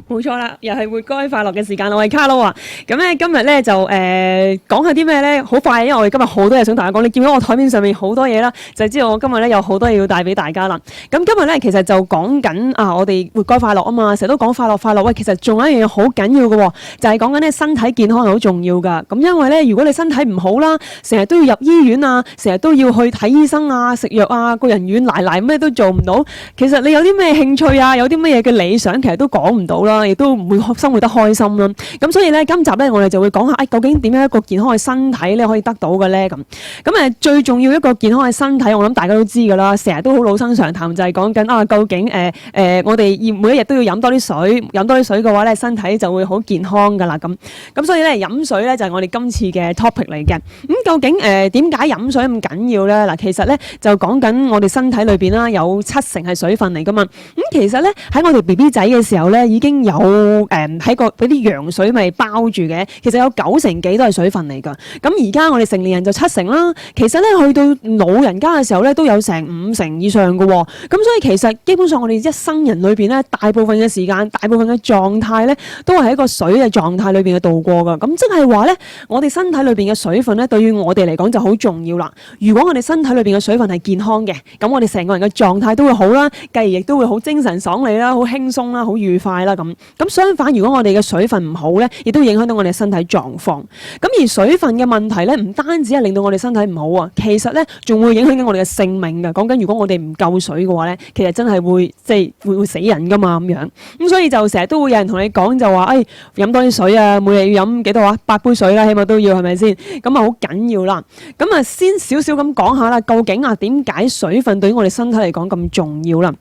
冇錯啦，又係活該快樂嘅時間，我係卡羅啊。咁咧今日咧就講下啲咩咧？好快，因為我哋今日好多嘢想同大家講。你見到我台面上面好多嘢啦，就知道我今日咧有好多嘢要帶俾大家啦。咁今日咧其實就講緊我哋活該快樂啊嘛，成日都講快樂快樂。喂，其實仲有一樣嘢好緊要嘅喎，就係講緊咧身體健康係好重要㗎。咁因為咧，如果你身體唔好啦，成日都要入醫院啊，成日都要去睇醫生啊、食藥啊，個人軟賴賴咩都做唔到。其實你有啲咩興趣啊，有啲乜嘢嘅理想，其實都講唔到啦。亦都唔會生活得開心啦。咁所以咧，今集咧我哋就會講下，究竟點樣一個健康嘅身體咧可以得到嘅咧？咁最重要一個健康嘅身體，我諗大家都知㗎啦。成日都好老生常談，就係講緊究竟我哋每一日都要飲多啲水，飲多啲水嘅話咧，身體就會好健康㗎啦。咁所以咧，飲水咧就係我哋今次嘅 topic 嚟嘅。究竟點解飲水咁緊要咧？嗱，其實咧就講緊我哋身體裏邊啦，有70%係水分嚟㗎嘛。其實咧喺我哋 BB 仔嘅時候咧，已經有喺個俾啲羊水咪包住嘅，其實有90%幾都係水分嚟㗎。咁而家我哋成年人就70%啦，其實咧去到老人家嘅時候咧都有成50%以上㗎喎。咁所以其實基本上我哋一生人裏邊咧，大部分嘅時間、大部分嘅狀態咧，都係喺個水嘅狀態裏邊去度過㗎。咁即係話咧，我哋身體裏邊嘅水分咧，對於我哋嚟講就好重要啦。如果我哋身體裏邊嘅水分係健康嘅，咁我哋成個人嘅狀態都會好啦，繼而亦都會好精神爽利啦，好輕鬆啦，好愉快啦咁。咁相反，如果我哋嘅水分唔好咧，亦都影響到我哋身體狀況。咁而水分嘅問題咧，唔單止係令到我哋身體唔好啊，其實咧仲會影響緊我哋嘅性命㗎。講緊如果我哋唔夠水嘅話咧，其實真係會會死人㗎嘛咁樣。咁所以就成日都會有人同你講就話，飲多啲水啊，每日要飲幾多啊？8杯水啦，起碼都要係咪先？咁啊好緊要啦。咁啊先少少咁講下啦，究竟點解水分對於我哋身體嚟講咁重要啦？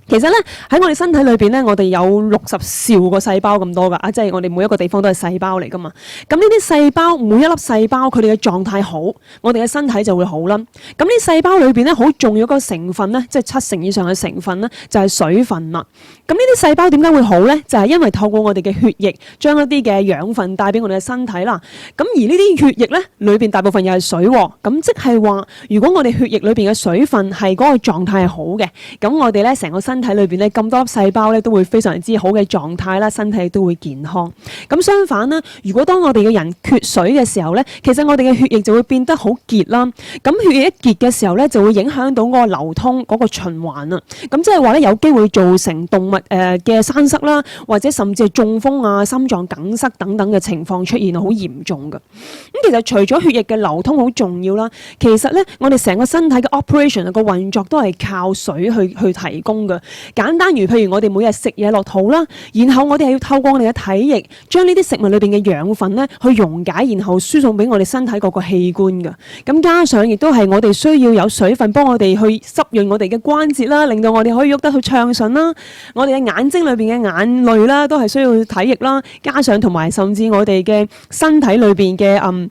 其實咧喺我哋身體裏邊咧，我哋有60兆個細胞咁多㗎，即係我哋每一個地方都係細胞嚟㗎嘛。咁呢啲細胞每一粒細胞佢哋嘅狀態好，我哋嘅身體就會好啦。咁呢細胞裏邊咧好重要一個成分咧，即係70%以上嘅成分咧，就係水分啦。咁呢啲細胞點解會好咧？就係因為透過我哋嘅血液將一啲嘅養分帶俾我哋嘅身體啦。咁而呢啲血液咧裏邊大部分又係水喎。咁即係話，如果我哋血液裏邊嘅水分係嗰個狀態係好嘅，咁我哋咧成個身體裏邊咧咁多粒細胞咧都會非常之好嘅狀態啦，身體都會健康。咁相反啦，如果當我哋嘅人缺水嘅時候咧，其實我哋嘅血液就會變得好結啦。咁血液一結嘅時候咧，就會影響到嗰個流通嗰個循環啊。咁即係話咧，有機會造成動物嘅栓塞啦，或者甚至係中風啊、心臟梗塞等等嘅情況出現，好嚴重㗎。咁其實除咗血液嘅流通好重要啦，其實咧我哋成個身體嘅 operation 個運作都係靠水去提供嘅。簡單如譬如我哋每日食嘢落肚啦，然後我哋係要透過我哋嘅體液將呢啲食物裏邊嘅養分咧去溶解，然後輸送俾我哋身體各個器官㗎。咁加上亦都係我哋需要有水分幫我哋去濕潤我哋嘅關節啦，令到我哋可以喐得去暢順啦。我哋嘅眼睛裏邊嘅眼淚啦，都係需要體液啦。加上同埋甚至我哋嘅身體裏邊嘅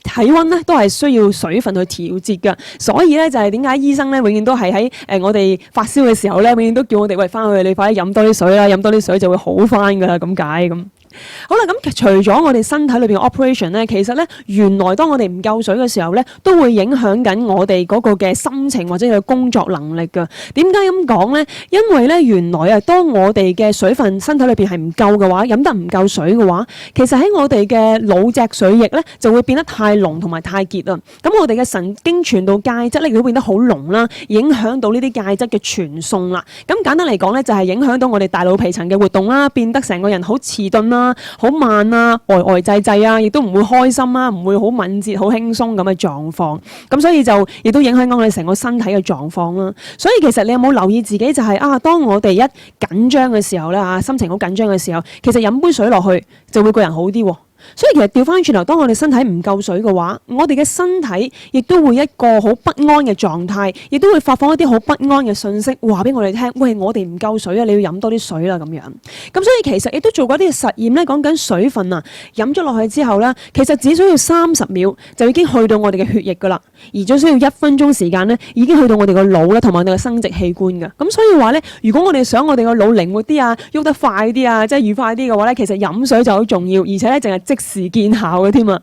體温咧都係需要水分去調節㗎，所以咧就係點解醫生咧永遠都係喺我哋發燒嘅時候咧，永遠都叫我哋喂翻去，你快啲飲多啲水啦，飲多啲水就會好翻㗎啦，咁解咁。好啦，咁除咗我哋身體裏邊嘅 operation 咧，其實咧原來當我哋唔夠水嘅時候咧，都會影響緊我哋嗰個嘅心情或者係工作能力㗎。點解咁講咧？因為咧原來當我哋嘅水分身體裏邊係唔夠嘅話，飲得唔夠水嘅話，其實喺我哋嘅腦脊髓液咧就會變得太濃同埋太結啊。咁我哋嘅神經傳導介質咧亦都變得好濃啦，影響到呢啲介質嘅傳送啦。咁簡單嚟講咧，就係影響到我哋大腦皮層嘅活動啦，變得成個人好遲鈍啦。好慢啊，呆滯滯啊，亦都唔會開心啊，唔會好敏捷、好輕鬆咁嘅狀況。咁所以就亦都影響緊我哋成個身體嘅狀況啦。所以其實你有冇留意自己就係當我哋一緊張嘅時候咧心情好緊張嘅時候，其實飲杯水落去就會個人好啲喎。所以其實調翻轉頭，當我哋身體唔夠水嘅話，我哋嘅身體亦都會一個好不安嘅狀態，亦都會發放一啲好不安嘅訊息，話俾我哋聽，喂，我哋唔夠水啊，你要飲多啲水啦咁樣。咁所以其實亦都做過啲實驗咧，講緊水分啊，飲咗落去之後咧，其實只需要30秒就已經去到我哋嘅血液噶啦，而只需要1分鐘時間咧，已經去到我哋個腦啦，同埋我哋嘅生殖器官噶。咁所以話咧，如果我哋想我哋個腦靈活啲啊，喐得快啲啊，即係愉快啲嘅話咧，其實飲水就好重要，而且咧淨係即時見效嘅添啊！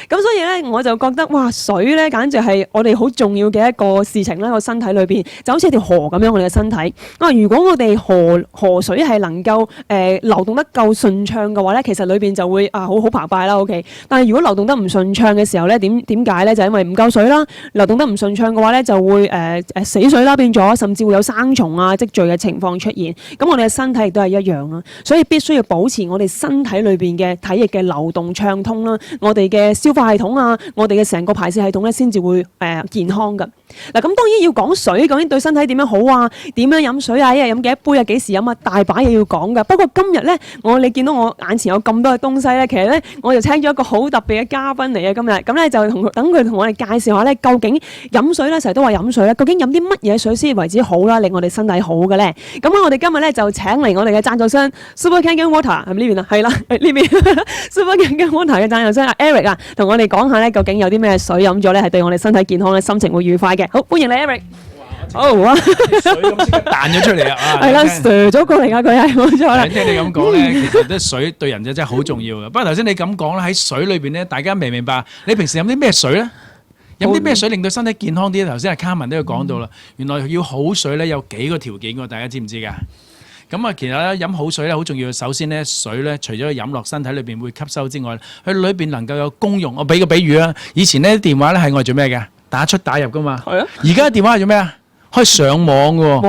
咁所以咧，我就覺得哇，水咧簡直係我哋好重要嘅一個事情啦，個身體裏邊就好似一條河咁樣，我哋嘅身體啊，如果我哋河水係能夠流動得夠順暢嘅話咧，其實裏邊就會好澎湃啦。OK， 但係如果流動得唔順暢嘅時候咧，點解咧？就因為唔夠水啦，流動得唔順暢嘅話咧，就會死水啦變咗，甚至會有生蟲啊積聚嘅情況出現。咁我哋嘅身體亦都係一樣啦，所以必須要保持我哋身體裏邊嘅體液嘅流動暢通啦，我哋嘅消化系統啊，我哋嘅成個排泄系統咧，先至會健康噶。嗱，咁當然要講水，究竟對身體點樣好啊？點樣飲水啊？一日飲幾多杯啊？幾時飲啊？大把嘢要講噶。不過今日咧，你見到我眼前有咁多嘅東西咧，其實咧，我就請咗一個好特別嘅嘉賓嚟啊！今日咁咧就等佢同我哋介紹下咧，究竟飲水咧，成日都話飲水咧，究竟飲啲乜嘢水先為之好啦，令我哋身體好嘅咧？咁我哋今日咧就請嚟我哋嘅贊助商 Super Kangen Water 係咪呢邊啊？係啦，呢邊 Super Kangen Water 嘅贊助商阿 Eric 啊，同我哋講下咧，究竟有啲咩水飲咗咧，係對我哋身體健康咧，心情會愉快嘅。好，歡迎你 Eric。好啊！水咁即刻彈咗出嚟啊！係啦，射咗過嚟啊！佢係冇錯啦。聽你咁講咧，其實啲水對人就真係好重要嘅。不過頭先你咁講啦，喺水裏邊咧，大家明唔明白？你平時飲啲咩水咧？飲啲咩水令到身體健康啲咧？頭先阿卡文都有講到啦。原來要好水咧，有幾個條件㗎，大家知唔知㗎？咁啊，其實咧飲好水咧好重要。首先咧，水咧除咗飲落身體裏邊會吸收之外，佢裏邊能夠有功用。我俾個比喻啊，以前咧電話咧係我哋做咩嘅？打出打入㗎嘛。係啊。而家電話係做咩啊？可以上網嘅喎，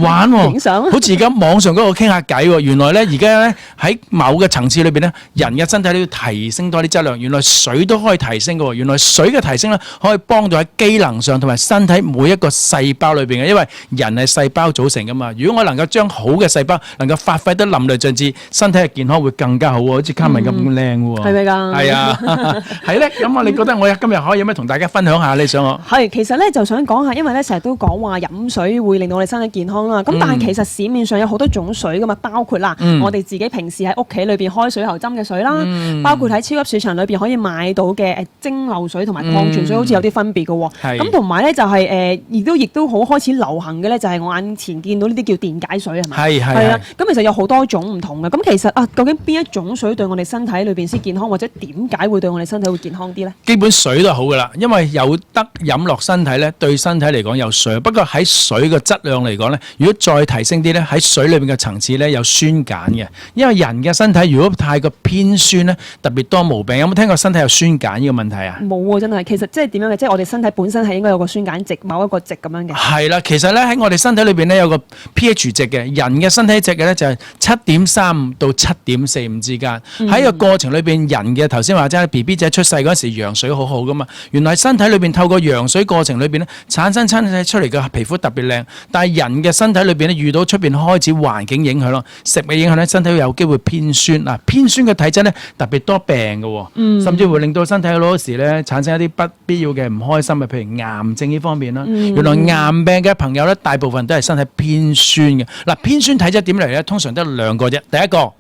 玩喎，影相，好似而家網上嗰度傾下偈喎。原來咧，而家咧喺某個層次裏邊咧，人嘅身體都要提升多啲質量。原來水都可以提升嘅喎。原來水嘅提升咧，可以幫到喺機能上同埋身體每一個細胞裏邊嘅。因為人係細胞組成嘅嘛。如果我能夠將好嘅細胞能夠發揮得淋漓盡致，身體嘅健康會更加好喎。好似卡文咁靚喎。係咪㗎？係啊，係咧。咁我哋覺得我今日可以有咩同大家分享下？你想我？係，其實咧就想講下，因為咧成日都講話飲水會令到我哋身體健康啦，咁但係其實市面上有好多種水噶嘛，包括啦，我哋自己平時喺屋企裏邊開水喉斟嘅水啦，包括喺超級市場裏邊可以買到嘅蒸餾水同埋礦泉水好似有啲分別嘅喎，咁同埋咧就係亦都好開始流行嘅咧，就係我眼前見到呢啲叫電解水係咪？係啊，咁其實有好多種唔同嘅，咁其實究竟邊一種水對我哋身體裏邊先健康，或者點解會對我哋身體會健康啲咧？基本水都係好噶啦，因為有得飲落身體咧，對身體嚟講有水，不過喺水嘅質量嚟講咧，如果再提升啲咧，喺水裏邊嘅層次咧有酸鹼嘅，因為人嘅身體如果太過偏酸咧，特別多毛病。有冇聽過身體有酸鹼呢個問題啊？冇喎，真係。其實即係點樣嘅？即係我哋身體本身係應該有個酸鹼值，某一個值咁樣嘅。係啦，其實咧喺我哋身體裏邊咧有個 pH 值嘅，人嘅身體值嘅咧就係7.35到7.45之間。喺個過程裏邊，人嘅頭先話齋 BB 仔出世嗰時羊水好好噶嘛，原來身體裏邊透過羊水過程裏邊咧產生出嚟嘅皮膚特別靚。但係人嘅身體裏邊咧，遇到出邊開始環境影響咯，食物影響咧，身體會有機會偏酸嗱，偏酸嘅體質咧特別多病嘅，甚至會令到身體好多時咧產生一啲不必要嘅唔開心嘅，譬如癌症呢方面啦。原來癌病嘅朋友咧，大部分都係身體偏酸嘅。嗱，偏酸體質點嚟咧？通常得兩個啫，第一個。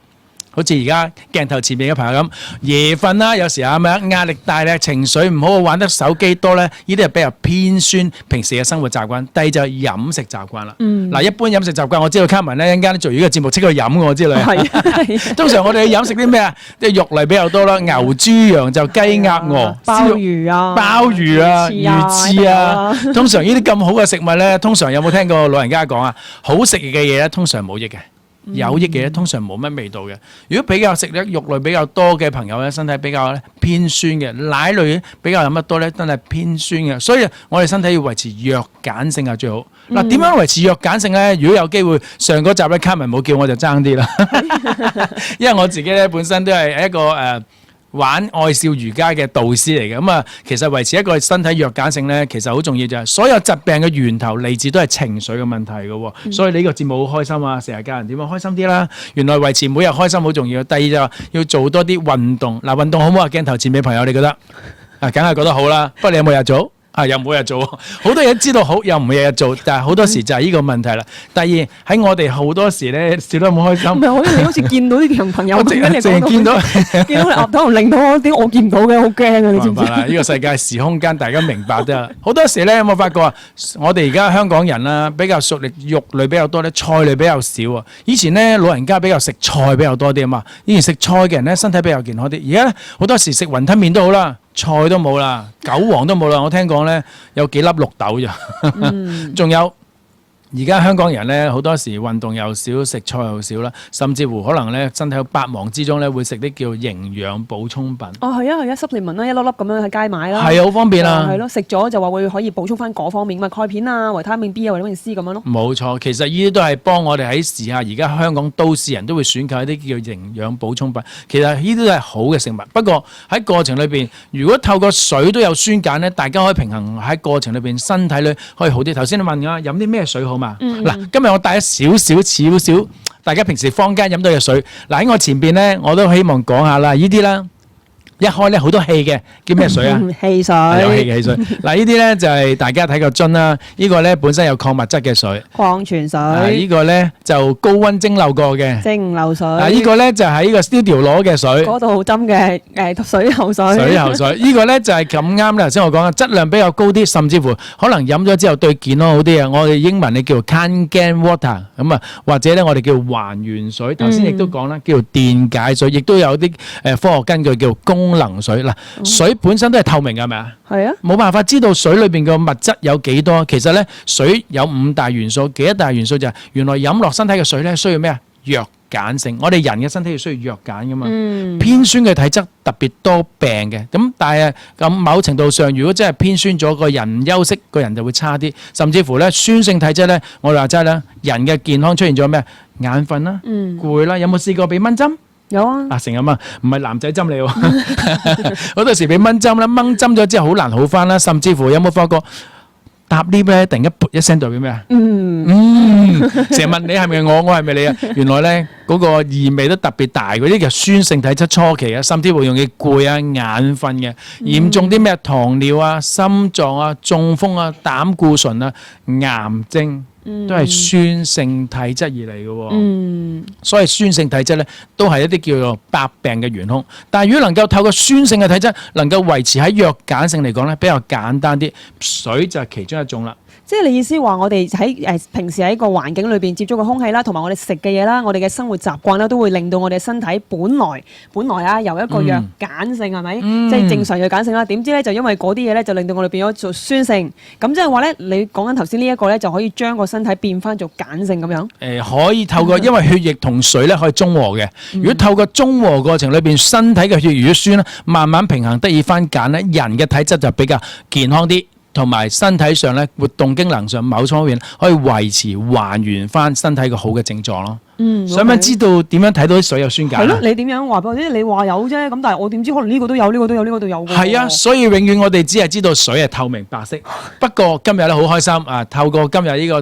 好似而家鏡頭前面嘅朋友咁，夜瞓啦，有時係咪壓力大咧，情緒唔好，玩得手機多咧，呢啲係比較偏酸平時嘅生活習慣。第二就係飲食習慣啦。嗱，一般飲食習慣，我知道卡文咧一陣間做完呢個節目即刻去飲我知啦。係。通常我哋飲食啲咩啊？即係肉類比較多啦，牛、豬、羊就雞、鴨、鵝、鮑魚啊、魚翅啊。通常呢啲咁好嘅食物咧，通常有冇聽過老人家講啊？好食嘅嘢咧，通常冇益嘅。有益嘅咧，通常冇乜味道嘅。如果比較食咧肉類比較多嘅朋友咧，身體比較咧偏酸嘅，奶類比較飲得多咧，真係偏酸嘅。所以我哋身體要維持弱鹼性係最好。嗱，點樣維持弱鹼性咧？如果有機會上嗰集咧，卡文冇叫我就爭啲啦，因為我自己咧本身都係一個玩愛笑瑜伽嘅導師嚟嘅，咁啊，其實維持一個身體弱鹼性咧，其實好重要就係所有疾病嘅源頭嚟自都係情緒嘅問題嘅，所以你呢個節目好開心啊！成日教人點樣開心啲啦。原來維持每日開心好重要。第二就係要做多啲運動。嗱，運動好唔好啊？鏡頭前面朋友你覺得？梗係覺得好啦。不過你有冇日做？又唔每日做，好多嘢知道好，又唔每日做，但係好多時就係呢個問題啦。第二喺我哋好多時咧笑得好開心，唔係，好似你好似見到啲朋友我咁樣，你淨係見到見到你岌頭，令到我點我見唔到嘅，好驚啊！你知唔知？明白啦，呢個世界時空間大家明白啫。好多時咧有冇發覺啊？我哋而家香港人啦，比較熟力肉類比較多咧，菜類比較少啊。以前咧老人家比較食菜比較多啲啊嘛。以前食菜嘅人咧身體比較健康啲，而家咧好多時食雲吞麵都好啦。菜都冇啦，韭黃都冇啦。我聽講咧有幾粒綠豆咋，仲有而家香港人咧好多時運動又少，食菜又少啦，甚至乎可能咧身體有百忙之中咧會食啲叫營養補充品。哦，係啊，supplement 啦，一粒粒咁樣喺街買啦。係啊，好方便啊。係咯，食咗就話會可以補充翻嗰方面，咁啊鈣片啊、維他命 B 啊、維他命 C 咁樣咯。冇錯，其實呢啲都係幫我哋喺時下而家香港都市人都會選購一啲叫營養補充品。其實呢啲都係好嘅食物，不過喺過程裏邊，如果透過水都有酸鹼咧，大家可以平衡喺過程裏邊，身體咧可以好啲。頭先你問我飲啲咩水好嘛？嗱，今日我帶咗少少，大家平時坊間飲到嘅水。嗱，喺我前邊咧，我都希望講下啦，呢啲啦。一開咧好多氣嘅，叫咩水啊？汽水。有氣嘅汽水。嗱，呢啲咧就係大家睇個樽啦。呢個咧本身有礦物質嘅水。礦泉水。呢個咧就高溫蒸餾過嘅。蒸餾水。呢個咧就係呢個 studio 攞嘅水。嗰度斟嘅水喉水。水喉水。呢個咧就係咁啱啦。頭先我講啦，質量比較高啲，甚至乎可能飲咗之後對健康好啲啊。我哋英文你叫 canned water 咁啊，或者咧我哋叫還原水。頭先亦都講啦，叫電解水，亦都有啲科學根據叫功能水。嗱，水本身都係透明嘅，係咪啊？係啊。冇辦法知道水裏邊嘅物質有幾多。其實咧，水有5大元素，幾大元素就係原來飲落身體嘅水咧需要咩啊？弱鹼性。我哋人嘅身體要需要弱鹼噶嘛。偏酸嘅體質特別多病嘅。咁但係咁某程度上，如果真係偏酸咗，個人唔休息，個人就會差啲。甚至乎咧，酸性體質咧，我哋話齋啦，人嘅健康出現咗咩？眼瞓啦，攰啦。有冇試過俾蚊針？有啊，成日嘛，唔係男仔針你喎，好多時俾蚊針啦，掹針咗之後好難好翻啦，甚至乎有冇發覺搭 lift 咧，突然間噗一聲代表咩啊？成日問你係咪我係咪你啊？原來咧嗰個異味都特別大，嗰啲叫酸性體質初期啊，甚至乎容易攰啊、眼瞓嘅，嚴重啲咩糖尿啊、心臟啊、中風啊、膽固醇啊、癌症。都係酸性體質而嚟嘅喎，所以酸性體質咧都係一啲叫做百病嘅元兇。但係如果能夠透過酸性嘅體質，能夠維持喺弱鹼性嚟講咧，比較簡單啲，水就係其中一種啦。即係你意思話，我哋喺平時喺個環境裏邊接觸嘅空氣啦，同埋我哋食嘅嘢啦，我哋嘅生活習慣啦，都會令到我哋身體本來啊由一個弱鹼性係咪？即係正常弱鹼性啦。點知咧就因為嗰啲嘢咧，就令到我哋變咗做酸性。咁即係話咧，你講緊頭先呢一個咧，就可以將個身體變翻做鹼性咁樣。可以透過因為血液同水咧可以中和嘅。如果透過中和過程裏邊，身體嘅血如果酸咧，慢慢平衡得以翻鹼咧，人嘅體質就比較健康啲。同埋身體上咧活動機能上某方面可以維持還原翻身體個好嘅症狀咯。想唔想知道點樣睇到啲水有酸鹼？係咯，你點樣話俾我知？你話有啫，咁但係我點知？可能呢個都有，呢個都有，呢個都有嘅。係啊，所以永遠我哋只係知道水係透明白色。不過今日咧好開心啊！透過今日呢個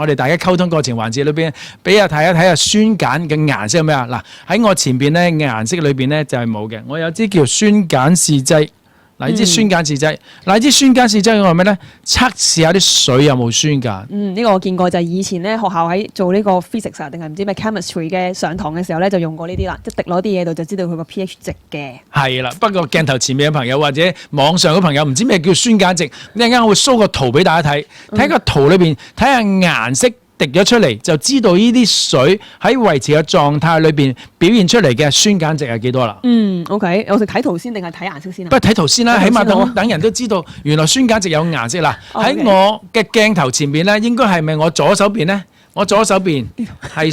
我哋大家溝通過程環節裏邊，俾大家睇下酸鹼嘅顏色係咩啊？嗱，喺我前邊咧顏色裏邊咧就係冇嘅。我有支叫酸鹼試劑。嗱，呢支酸鹼試劑，呢支酸鹼試劑我係咩咧？測試下啲水有冇酸鹼。呢個我見過，就係以前咧學校喺做呢個 physics 啊，定係唔知咩 chemistry 嘅上堂嘅時候咧，就用過呢啲啦，即係滴落啲嘢度就知道佢個 pH 值嘅。係啦，不過鏡頭前面嘅朋友或者網上嘅朋友唔知咩叫酸鹼值，一陣間我會 show 個圖俾大家睇，睇個圖裏邊睇下顏色。滴咗出嚟就知道呢啲水喺維持嘅狀態裏邊表現出嚟嘅酸鹼值係幾多啦。OK， 我哋睇圖先定係睇顏色先啊？不如睇圖先啦，起碼等人都知道原來酸鹼值有顏色啦。喺我嘅鏡頭前邊咧，應該係咪我左手邊咧？我左手邊咧係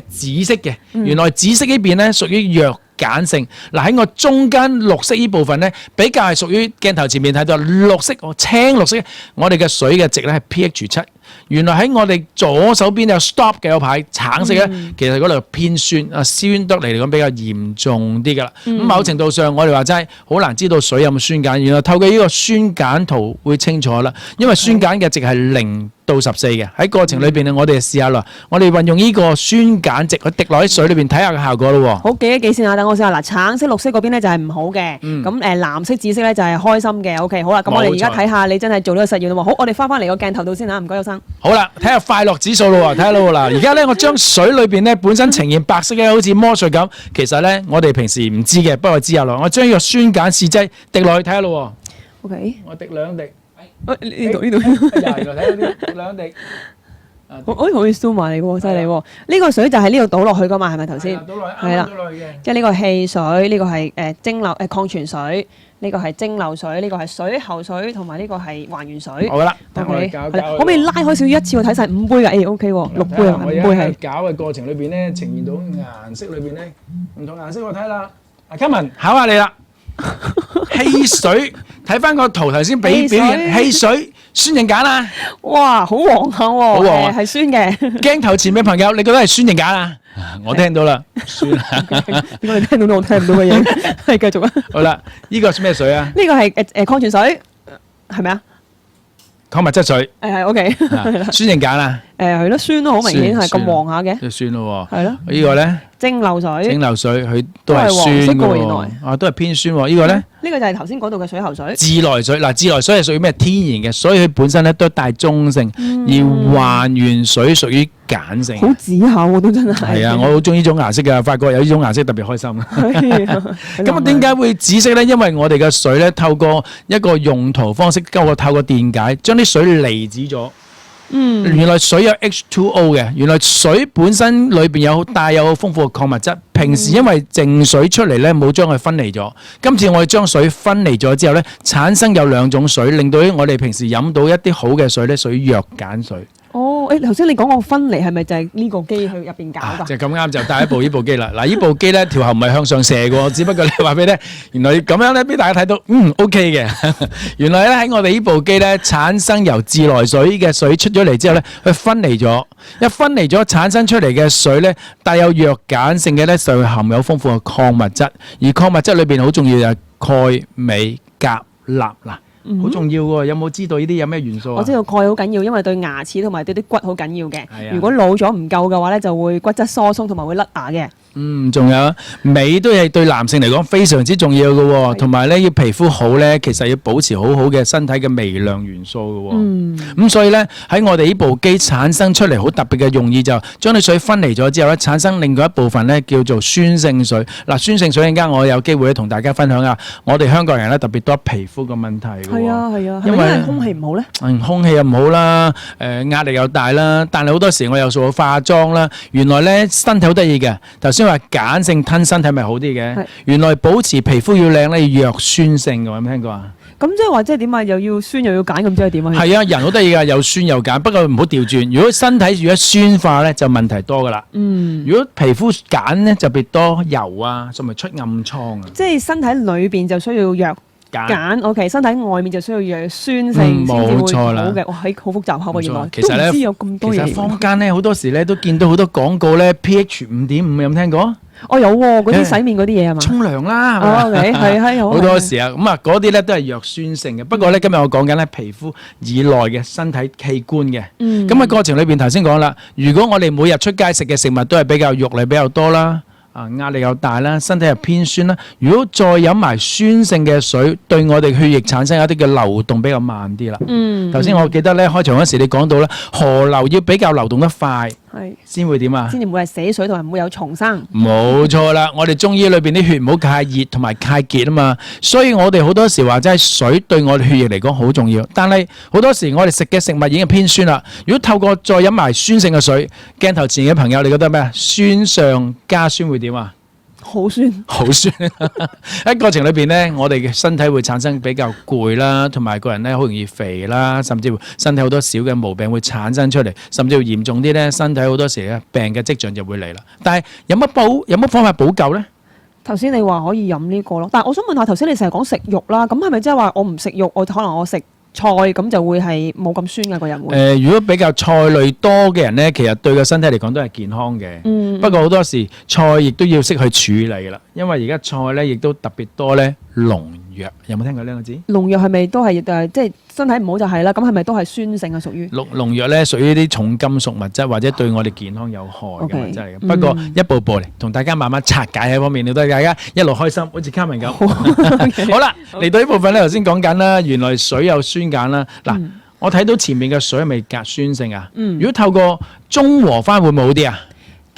紫色嘅。原來紫色呢邊咧屬於弱鹼性。嗱，喺我中間綠色呢部分咧，比較係屬於鏡頭前面睇到綠色，青綠色。我哋嘅水嘅值咧係 pH 7。原來喺我哋左手邊有 stop 嘅有牌橙色咧，其實嗰度偏酸啊，酸得嚟講比較嚴重啲噶啦。咁某程度上，我哋話齋好難知道水有冇酸鹼。原來透過呢個酸鹼圖會清楚啦，因為酸鹼嘅值係0到14嘅。喺過程裏邊咧，我哋試下啦，我哋運用呢個酸鹼值去滴落喺水裏邊睇下個效果咯。好，記一記先啊，等我先話嗱，橙色、綠色嗰邊咧就係唔好嘅，咁藍色、紫色咧就係開心嘅。OK， 好啦，咁我哋而家睇下你真係做呢個實驗啦喎。好，我哋翻嚟個鏡頭度先嚇，唔該，有生。好啦，睇下快樂指數咯喎，睇下咯喎嗱，而家咧我將水裏邊咧本身呈現白色嘅，好似魔術咁，其實咧我哋平時唔知嘅，不過知下落。我將呢個酸鹼試劑滴落去睇下咯喎。OK，我滴兩滴。呢度，睇到啲兩滴。可以 zoom 埋嚟喎，犀利喎！呢個水就喺呢度倒落去噶嘛，係咪頭先？係啦，即係呢個汽水，呢個係蒸餾礦泉水，呢個係蒸餾水，呢個係水喉水，同埋呢個係還原水。好啦，可唔可以拉開少少一次過睇晒5杯㗎？OK 喎，6杯啊，5杯係。攪嘅過程裏邊咧，呈現到顏色裏邊咧，唔同顏色我睇啦。阿 Kevin 考下你啦，汽水睇翻個圖頭先俾表現，汽水酸定鹼啊？哇，好黃下喎，好黃，係酸嘅。鏡頭前嘅朋友，你覺得係酸定鹼啊？我聽到啦，酸。點解你聽到咧？我聽唔到嘅嘢，係繼續啊。好啦，呢個係咩水啊？呢個係礦泉水，係咪啊？礦物質水。係 OK。酸定鹼啊？係咯，酸咯，好明顯係咁黃下嘅。即係酸咯喎。係咯。呢個咧？蒸餾水。蒸餾水佢都係酸嘅喎。啊，都係偏酸喎。呢個咧？呢個就係頭先講到嘅水喉水。自來水嗱，自來水係屬於咩？天然嘅，所以佢本身咧都帶中性，而還原水屬於鹼性。好紫下喎，都真係。係啊，我好中意呢種顏色㗎，發覺有呢種顏色特別開心。咁啊，點解會紫色咧？因為我哋嘅水咧透過一個用途方式，透過電解將啲水離子咗。原來水有 H2O 嘅，原來水本身裏邊有帶有豐富嘅礦物質。平時因為淨水出嚟咧，冇將佢分離咗。今次我哋將水分離咗之後咧，產生有兩種水，令到我哋平時飲到一啲好嘅水咧，屬於弱鹼水。哦，頭先你講個分離係咪就係呢個機去入邊搞㗎？就咁啱就帶一部呢部機啦。嗱，呢部機咧條喉唔係向上射嘅，只不過你話俾你聽，原來咁樣咧俾大家睇到，OK 嘅。原來咧喺我哋呢部機咧產生由自來水嘅水出咗嚟之後咧，佢分離咗，一分離咗產生出嚟嘅水咧帶有弱鹼性嘅咧，就含有豐富嘅礦物質，而礦物質裏邊好重要就係鈣、鎂、鉀、鈉嗱。好重要喎！有冇知道呢啲有咩元素啊？我知道鈣好緊要，因為對牙齒同埋對啲骨好緊要嘅。如果老咗唔夠嘅話咧，就會骨質疏鬆同埋會甩牙嘅。仲有鎂都係對男性嚟講非常之重要嘅喎，同埋咧要皮膚好咧，其實要保持好好嘅身體嘅微量元素嘅喎。咁所以咧喺我哋呢部機產生出嚟好特別嘅用意，就將啲水分離咗之後咧，產生另外一部分咧叫做酸性水。嗱，酸性水陣間我有機會咧同大家分享下，我哋香港人咧特別多皮膚嘅問題嘅。係啊，係咪因為空氣唔好咧？空氣又唔好啦，壓力又大啦，但係好多時我又做化妝啦。原來咧身體好得意嘅，頭先話鹼性吞身體咪好啲嘅，原來保持皮膚要靚咧要弱酸性嘅，有冇聽過啊？咁即係話即係點啊？又要酸又要鹼咁即係點啊？係啊，人好得意㗎，又酸又鹼，不過唔好調轉。如果身體如果酸化咧，就問題多㗎啦。如果皮膚鹼咧，就別多油啊，甚至出暗瘡啊。即係身體裏邊就需要弱鹼 ，OK， 身體外面就需要弱酸性先至會好嘅。哇，好複雜喎，原來其實都唔知有咁多嘢。其實坊間咧好多時咧都見到好多廣告咧 pH 5.5，有冇聽過？哦，有喎，嗰啲洗面嗰啲嘢係嘛？沖涼啦，係咪？係好多時啊，咁啊嗰啲咧都係弱酸性嘅。不過咧今日我講緊咧皮膚以內嘅身體器官嘅。咁喺過程裏邊頭先講啦，如果我哋每日出街食嘅食物都係比較肉類比較多啦。壓力又大啦，身體又偏酸啦。如果再飲埋酸性嘅水，對我哋血液產生一啲嘅流動比較慢啲啦。頭先我記得咧開場嗰時你講到咧，河流要比較流動得快，先會點啊？先至唔會係死水同埋唔會有蟲生。冇錯啦，我哋中醫裏邊啲血唔好太熱同埋太結啊嘛，所以我哋好多時話即係水對我哋血液嚟講好重要。但係好多時我哋食嘅食物已經偏酸啦。如果透過再飲埋酸性嘅水，鏡頭前嘅朋友你覺得咩啊？酸上加酸會點啊？好酸，好酸。喺過程裏邊咧，我哋嘅身體會產生比較攰啦，同埋個人咧好容易肥啦，甚至乎身體好多小嘅毛病會產生出嚟，甚至乎嚴重啲咧，身體好多時咧病嘅跡象就會嚟啦。但係有乜方法補救咧？頭先你話可以飲呢個咯，但係我想問下，頭先你成日講食肉啦，咁係咪即係話我唔食肉，我可能我食菜咁就會係冇咁酸嘅個人會？如果比較菜類多嘅人咧，其實對個身體嚟講都係健康嘅。不過好多時菜亦都要識去處理啦，因為而家菜咧亦都特別多咧農藥，有冇聽過呢個字？農藥係咪都係即係身體唔好就係啦？咁係咪都係酸性啊？屬於農藥咧屬於啲重金屬物質或者對我哋健康有害嘅物質嚟嘅。 Okay，不過一步步嚟同大家慢慢拆解喺方面，令到大家一路開心，好似卡文咁。好啦，嚟到呢部分咧，頭先講緊啦，原來水有酸鹼啦。嗱，我睇到前面嘅水係咪隔酸性啊？如果透過中和翻會唔會好啲啊？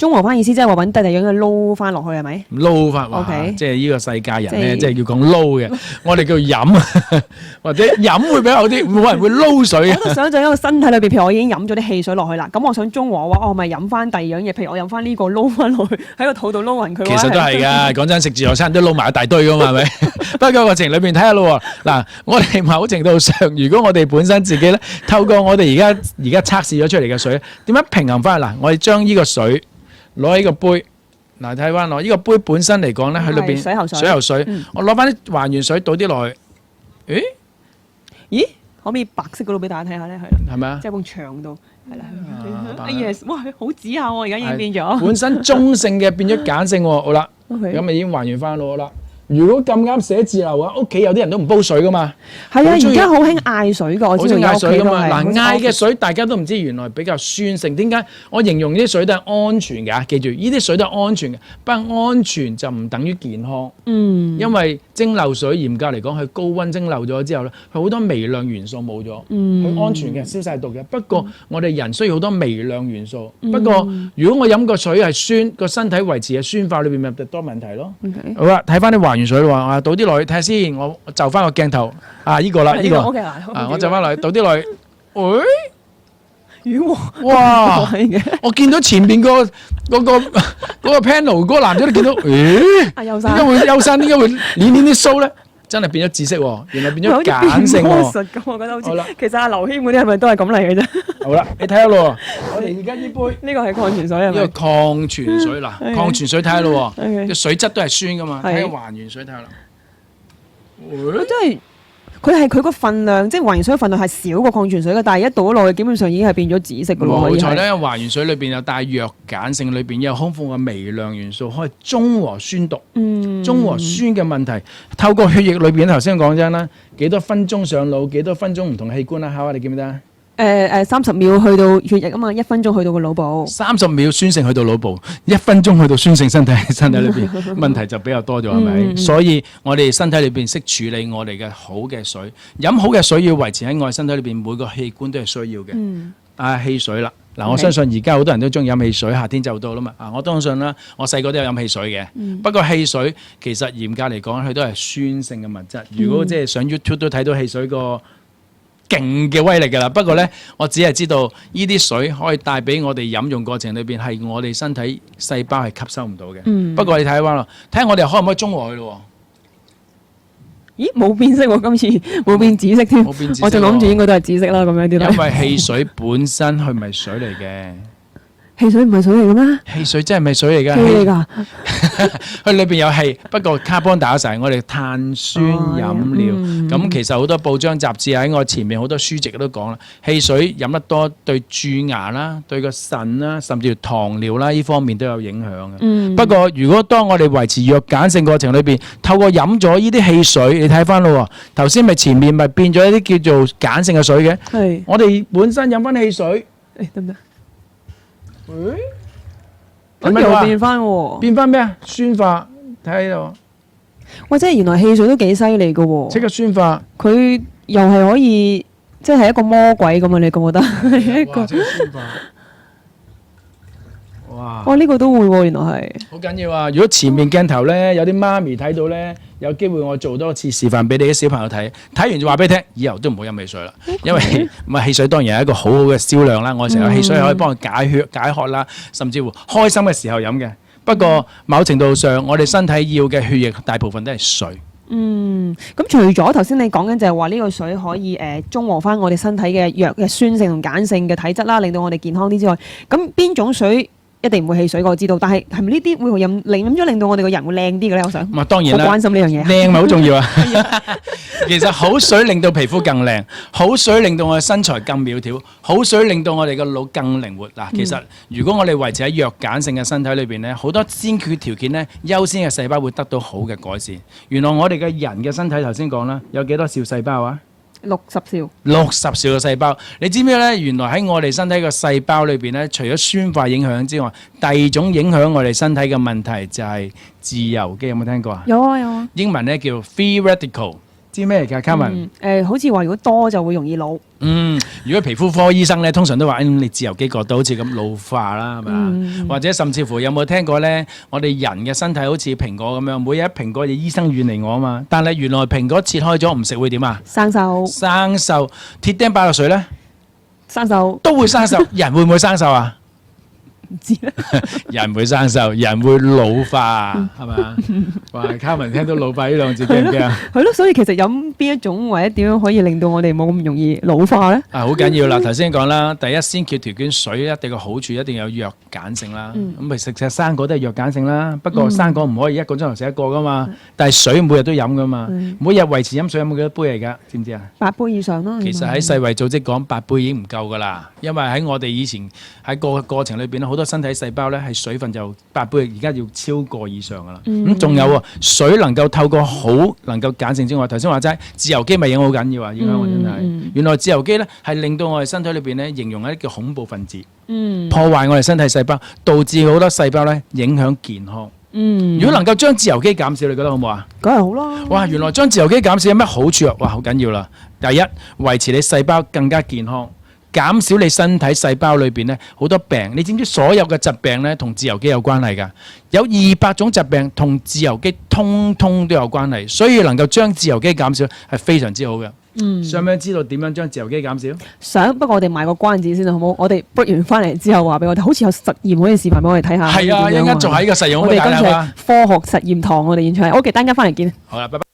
中和翻意思即係話揾第二樣嘢撈翻落去係咪？撈翻，哇！ OK 即係呢個世界人咧，即係即係叫講撈嘅，我哋叫飲或者飲會比較好啲，冇人會撈水我都想象一個身體裏邊，譬如我已經飲咗啲汽水落去啦，咁我想中和嘅話，我咪飲翻第二樣嘢，譬如我飲翻呢個撈翻落去喺個肚度撈勻佢。其實都係㗎，講真，食自助餐都撈埋一大堆㗎嘛，係咪？不過過程裏邊睇下咯喎，嗱，我哋某程度上，如果我哋本身自己咧，透過我哋而家測試咗出嚟嘅水，點樣平衡翻？嗱，我哋將呢個水攞起個杯，嗱，睇翻落呢個杯本身嚟講咧，佢裏邊水喉水，我攞翻啲還原水倒啲落去，咦？可唔可以白色嗰度俾大家睇下咧？係啦，係咪啊？即係埲牆度，係啦。哎呀，哇，好紫下喎，而家已經變咗。本身中性嘅變咗鹼性喎，好啦，咁咪已經還原翻咯啦。如果咁啱寫字樓啊，屋企有啲人都唔煲水噶嘛。係啊，而家好興嗌水噶，我知道有嗌水噶嘛。屋企都係嗱，嗌嘅水大家都唔知原來比較酸性。點解？我形容呢啲水都係安全嘅，記住呢啲水都係安全嘅。不過安全就唔等於健康。因為蒸餾水嚴格嚟講，佢高溫蒸餾咗之後咧，佢好多微量元素冇咗。佢安全嘅，消晒毒嘅。不過我哋人需要好多微量元素。不過如果我飲個水係酸，個身體維持嘅酸化裏邊咪多問題咯。好啦，睇翻啲還原水咯，啊，倒啲落去睇下先，我就翻個鏡頭，啊，呢個啦，呢個，啊，我就翻落去，倒啲落去，哇，我見到前邊嗰個 panel 嗰個男仔都見到，點解會休山？點解會攣啲須咧？真係變咗紫色喎，原來變咗鹼性喎。我覺得好似，其實阿劉謙嗰啲係咪都係咁嚟嘅啫？好啦，你睇下咯，我哋而家呢杯呢個係礦泉水係咪？呢個礦泉水嗱，礦泉水睇下咯，個水質都係酸噶嘛，睇下還原水睇下啦。真係佢個份量，即係還原水嘅份量係少過礦泉水嘅，但係一倒咗落去，基本上已經係變咗紫色嘅咯。冇錯咧，還原水裏邊有帶弱鹼性，裏邊有豐富嘅微量元素，可以中和酸毒、中和酸嘅問題。透過血液裏邊，頭先講真啦，幾多分鐘上腦，幾多分鐘唔同器官啊？考下你記唔記得啊？30秒去到血液啊嘛，1分鐘去到個腦部。30秒酸性去到腦部，1分鐘去到酸性身體裏邊，問題就比較多咗，係咪？所以我哋身體裏邊識處理我哋嘅好嘅水，飲好嘅水要維持喺我哋身體裏邊每個器官都係需要嘅。汽水啦，嗱，我相信而家好多人都中意飲汽水，夏天就到啦嘛。我相信啦，我細個都有飲汽水嘅。不過汽水其實嚴格嚟講，佢都係酸性嘅物質。如果即係上 YouTube 都睇到汽水個勁嘅威力㗎啦，不過呢，我只係知道呢啲水可以帶俾我哋飲用過程裏邊係我哋身體細胞係吸收唔到嘅。不過你睇下咯，睇下我哋可唔可以中和佢咯？咦，冇變色喎，今次冇變紫色添。我就諗住應該都係紫色啦，咁樣啲。因為汽水本身佢唔係水嚟嘅。汽水唔係水嚟嘅咩？汽水真係咪水嚟㗎？氣嚟㗎。佢裏邊有氣，不過卡邦打晒我哋碳酸飲料。咁其實好多報章雜誌喺我前面好多書籍都講啦，汽水飲得多對蛀牙啦、對個腎啦，甚至乎糖尿啦呢方面都有影響嘅。不過如果當我哋維持弱鹼性過程裏邊，透過飲咗呢啲汽水，你睇翻咯，頭先咪前面咪變咗一啲叫做鹼性嘅水嘅。係。我哋本身飲翻汽水，得唔得？咁又變翻喎？變翻咩啊？酸化，睇喺度。喂，即係原來汽水都幾犀利㗎喎！即刻酸化，佢又係可以，即係一個魔鬼咁啊！你覺唔覺得？一個酸化。哇！哇！呢個都會喎，原來係。好緊要啊！如果前面鏡頭咧有啲媽咪睇到咧，有機會我做多次示範俾你啲小朋友睇，睇完就話俾你聽，以後都唔好飲汽水啦。因為汽水當然係一個好好嘅銷量啦，我成日汽水可以幫佢解血解渴啦，甚至乎開心嘅時候飲嘅。不過某程度上，我哋身體要嘅血液大部分都係水。咁除咗頭先你講緊就係話呢個水可以中和翻我哋身體嘅弱嘅酸性同鹼性嘅體質啦，令到我哋健康啲之外，咁邊種水一定唔會汽水，我知道。但係係咪呢啲會令到我哋個人會靚啲嘅咧？我想咁啊，當然啦，好關心呢樣嘢。靚咪好重要啊！其實好水令到皮膚更靚，好水令到我哋身材更苗條，好水令到我哋個腦更靈活。嗱，其實如果我哋維持喺弱鹼性嘅身體裏邊咧，好多先決條件咧，優先嘅細胞會得到好嘅改善。原來我哋嘅人嘅身體頭先講啦，有幾多兆細胞啊60兆， 60兆嘅細胞。你知唔知咧？原來喺我哋身體嘅細胞裏邊咧，除咗酸化影響之外，第二種影響我哋身體嘅問題就係自由基。有冇聽過啊？有啊。英文咧叫 free radical， 知咩嚟㗎？Carmen？好似話如果多就會容易老。如果皮膚科醫生咧，通常都話，你自由基覺得好似咁老化啦，係咪啊？或者甚至乎有冇聽過咧？我哋人嘅身體好似蘋果咁樣，每日一蘋果，醫生遠離我啊嘛。但係原來蘋果切開咗唔食會點啊？生鏽。生鏽。鐵釘擺落水咧，生鏽。都會生鏽。人會唔會生鏽啊？唔知啦。人會生鏽，人會老化，係咪啊？哇！Carmen聽到老化呢兩個字驚唔驚啊？係咯，所以其實飲邊一種或者點樣可以令到我哋冇咁容易老化咧？好緊要啦！頭先講啦，第一先決條件水一定嘅好處一定有弱鹼性啦。咁咪食生果都係弱鹼性啦。不過生果唔可以一個鐘頭食一個噶嘛，但係水每日都飲噶嘛。每日維持飲水飲冇幾多杯嚟㗎？知唔知啊？8杯以上啦。其實喺世衛組織講8杯已經唔夠㗎啦，因為喺我哋以前喺個過程裏邊咧，好多身體細胞咧係水分就8杯，而家要超過以上㗎啦。咁仲有喎，水能夠透過好能夠鹼性之外，頭先話齋自由基咪影響好緊要啊！影響我真係。原來自由基咧係令到我哋身體裏邊咧形容一啲叫恐怖分子，破壞我哋身體細胞，導致好多細胞咧影響健康。如果能夠將自由基減少，你覺得好唔好啊？梗係好啦。哇！原來將自由基減少有咩好處啊？哇！好緊要啦。第一，維持你細胞更加健康，減少你身體細胞裏邊咧好多病。你知唔知所有嘅疾病咧同自由基有關係㗎？有200種疾病同自由基通通都有關係，所以能夠將自由基減少係非常之好嘅。想唔想知道點樣將自由基減少？想，不過我哋賣個關子先啦，好唔好？我哋 break 完翻嚟之後話俾我哋，好似有實驗可以示範俾我哋睇下。係啊，一陣間做喺個實驗，我哋今次係科學實驗堂，我哋現場係 OK，等陣間翻嚟見。好啦，拜拜。